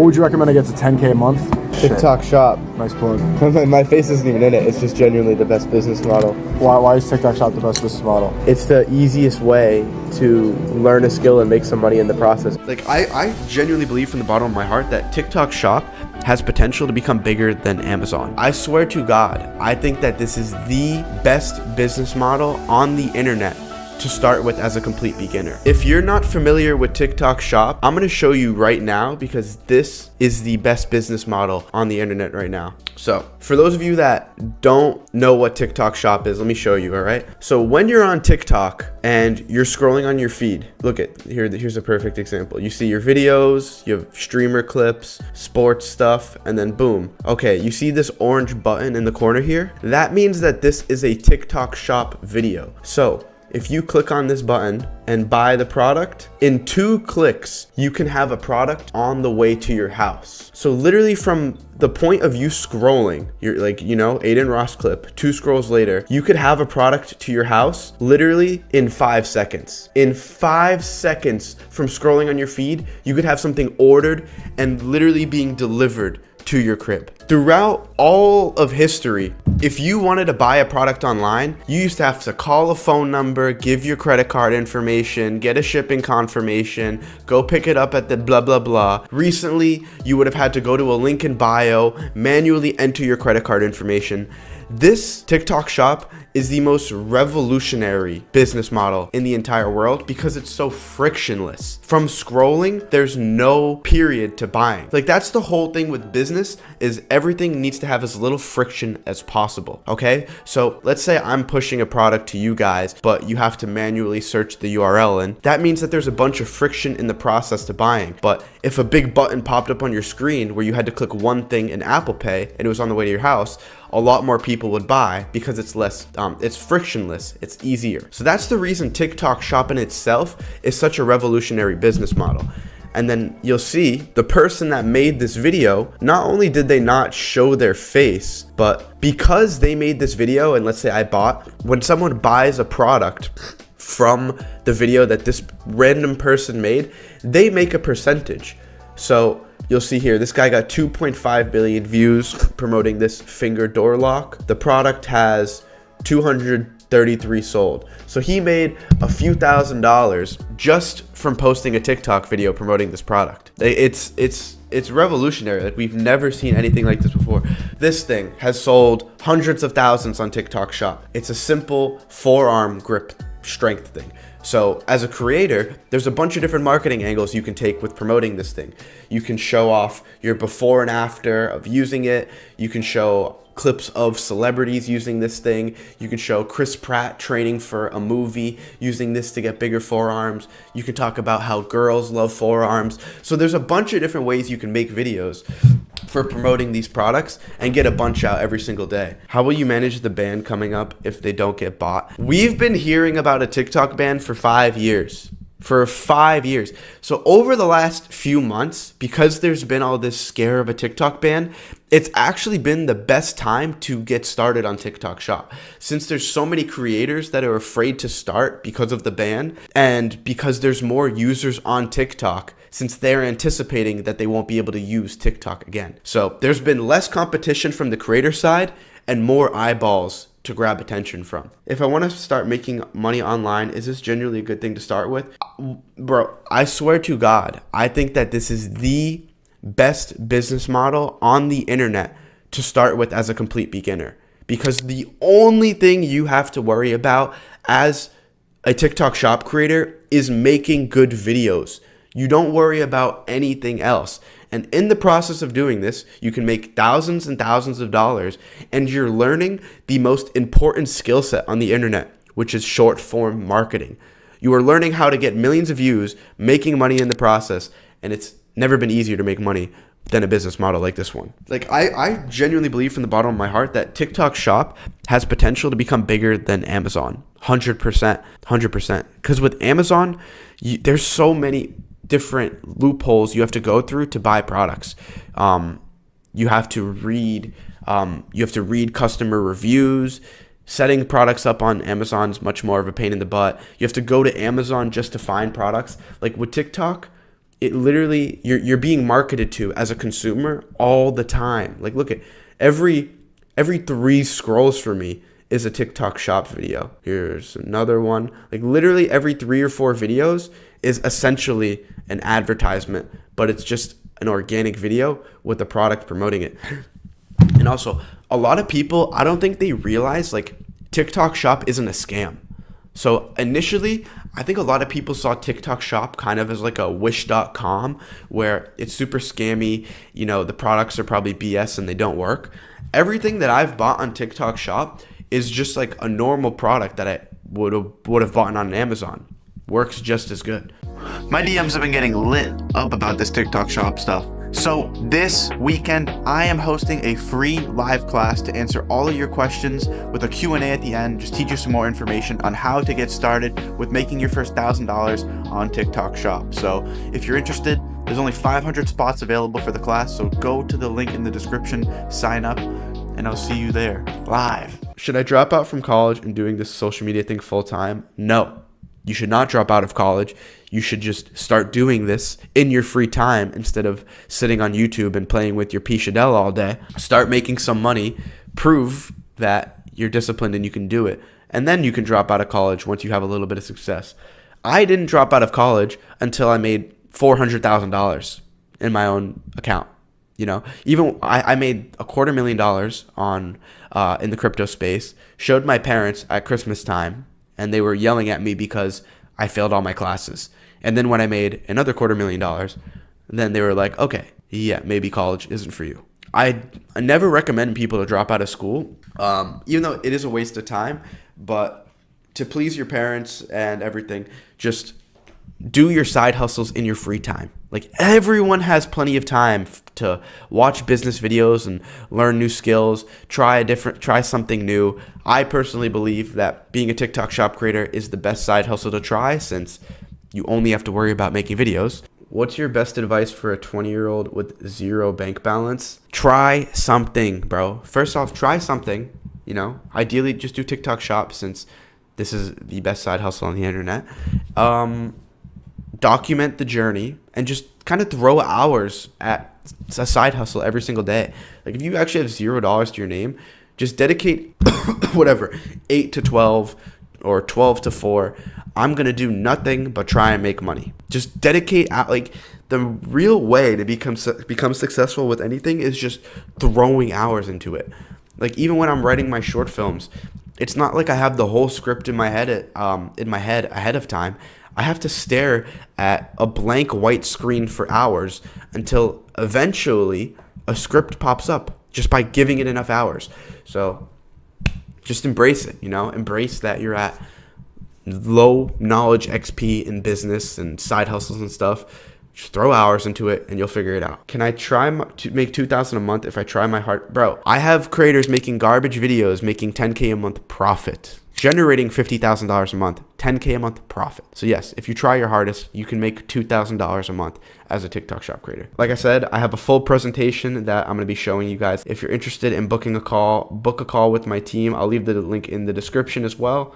What would you recommend I get to 10K a month? TikTok Shop. Nice plug. My face isn't even in it. It's just genuinely the best business model. Why is TikTok Shop the best business model? It's the easiest way to learn a skill and make some money in the process. Like, I genuinely believe from the bottom of my heart that TikTok Shop has potential to become bigger than Amazon. I swear to God, I think that this is the best business model on the internet to start with as a complete beginner. If you're not familiar with TikTok Shop, I'm gonna show you right now because this is the best business model on the internet right now. So for those of you that don't know what TikTok Shop is, let me show you, all right? So when you're on TikTok and you're scrolling on your feed, look at here, here's a perfect example. You see your videos, you have streamer clips, sports stuff, and then boom. Okay, you see this orange button in the corner here? That means that this is a TikTok Shop video. So if you click on this button and buy the product, in 2 clicks, you can have a product on the way to your house. So literally from the point of you scrolling, you're like, you know, Aiden Ross clip, 2 scrolls later, you could have a product to your house literally in 5 seconds. In 5 seconds from scrolling on your feed, you could have something ordered and literally being delivered to your crib. Throughout all of history, if you wanted to buy a product online, you used to have to call a phone number, give your credit card information, get a shipping confirmation, go pick it up at the blah, blah, blah. Recently, you would have had to go to a link in bio, manually enter your credit card information. This TikTok Shop is the most revolutionary business model in the entire world because it's so frictionless. From scrolling, there's no period to buying. Like, that's the whole thing with business, is everything needs to have as little friction as possible, okay? So let's say I'm pushing a product to you guys, but you have to manually search the URL, and that means that there's a bunch of friction in the process to buying. But if a big button popped up on your screen where you had to click one thing in Apple Pay and it was on the way to your house, a lot more people would buy because it's less, it's frictionless, it's easier. So that's the reason TikTok Shop in itself is such a revolutionary business model. And then you'll see the person that made this video, not only did they not show their face, but because they made this video, and let's say I bought, when someone buys a product from the video that this random person made, they make a percentage. So you'll see here, this guy got 2.5 billion views promoting this finger door lock. The product has 233 sold. So he made a few $1,000s just from posting a TikTok video promoting this product. It's revolutionary. Like, we've never seen anything like this before. This thing has sold hundreds of thousands on TikTok Shop. It's a simple forearm grip strength thing. So as a creator, there's a bunch of different marketing angles you can take with promoting this thing. You can show off your before and after of using it. You can show clips of celebrities using this thing. You can show Chris Pratt training for a movie using this to get bigger forearms. You can talk about how girls love forearms. So there's a bunch of different ways you can make videos for promoting these products and get a bunch out every single day. How will you manage the ban coming up if they don't get bought? We've been hearing about a TikTok ban for 5 years. For 5 years. So over the last few months, because there's been all this scare of a TikTok ban, it's actually been the best time to get started on TikTok Shop. Since there's so many creators that are afraid to start because of the ban, and because there's more users on TikTok, since they're anticipating that they won't be able to use TikTok again. So there's been less competition from the creator side and more eyeballs to grab attention from. If I want to start making money online, is this genuinely a good thing to start with? Bro, I swear to God, I think that this is the best business model on the internet to start with as a complete beginner. Because the only thing you have to worry about as a TikTok Shop creator is making good videos. You don't worry about anything else. And in the process of doing this, you can make thousands and thousands of dollars, and you're learning the most important skill set on the internet, which is short form marketing. You are learning how to get millions of views, making money in the process, and it's never been easier to make money than a business model like this one. Like, I genuinely believe from the bottom of my heart that TikTok Shop has potential to become bigger than Amazon. 100%. 100%. Because with Amazon, there's so many different loopholes you have to go through to buy products. You have to read customer reviews. Setting products up on Amazon is much more of a pain in the butt. You have to go to Amazon just to find products. Like with TikTok, it literally, you're being marketed to as a consumer all the time. Like, look at every 3 scrolls for me is a TikTok shop video. Here's another one. Like, literally every 3 or 4 videos is essentially an advertisement, but it's just an organic video with the product promoting it. And also, a lot of people, I don't think they realize, like, TikTok shop isn't a scam. So initially, I think a lot of people saw TikTok shop kind of as like a wish.com, where it's super scammy. You know, the products are probably BS and they don't work. Everything that I've bought on TikTok shop is just like a normal product that I would have bought on Amazon. Works just as good. My DMs have been getting lit up about this TikTok shop stuff. So this weekend, I am hosting a free live class to answer all of your questions with a Q&A at the end, just teach you some more information on how to get started with making your first $1,000 on TikTok shop. So if you're interested, there's only 500 spots available for the class. So go to the link in the description, sign up, and I'll see you there live. Should I drop out from college and doing this social media thing full time? No. You should not drop out of college. You should just start doing this in your free time instead of sitting on YouTube and playing with your P-Shadell all day. Start making some money, prove that you're disciplined and you can do it, and then you can drop out of college once you have a little bit of success. I didn't drop out of college until I made $400,000 in my own account. You know, even I made $250,000 on in the crypto space, showed my parents at Christmas time, and they were yelling at me because I failed all my classes. And then when I made another $250,000, then they were like, okay, yeah, maybe college isn't for you. I never recommend people to drop out of school, even though it is a waste of time. But to please your parents and everything, just do your side hustles in your free time. Like, everyone has plenty of time to watch business videos and learn new skills, try something new. I personally believe that being a TikTok shop creator is the best side hustle to try, since you only have to worry about making videos. What's your best advice for a 20-year-old with 0 bank balance? Try something, bro. First off, try something. You know, ideally just do TikTok shop, since this is the best side hustle on the internet. Document the journey and just kind of throw hours at a side hustle every single day. Like, if you actually have $0 to your name, just dedicate whatever, 8 to 12 or 12 to 4. I'm going to do nothing but try and make money. Just dedicate out. Like, the real way to become successful with anything is just throwing hours into it. Like, even when I'm writing my short films, it's not like I have the whole script in my head ahead of time. I have to stare at a blank white screen for hours until eventually a script pops up just by giving it enough hours. So just embrace it, you know, embrace that you're at low knowledge XP in business and side hustles and stuff. Just throw hours into it and you'll figure it out. Can I try to make $2,000 a month if I try my heart? Bro, I have creators making garbage videos making $10K a month profit, generating $50,000 a month, $10K a month profit. So yes, if you try your hardest, you can make $2,000 a month as a TikTok shop creator. Like I said, I have a full presentation that I'm going to be showing you guys. If you're interested in booking a call, book a call with my team. I'll leave the link in the description as well.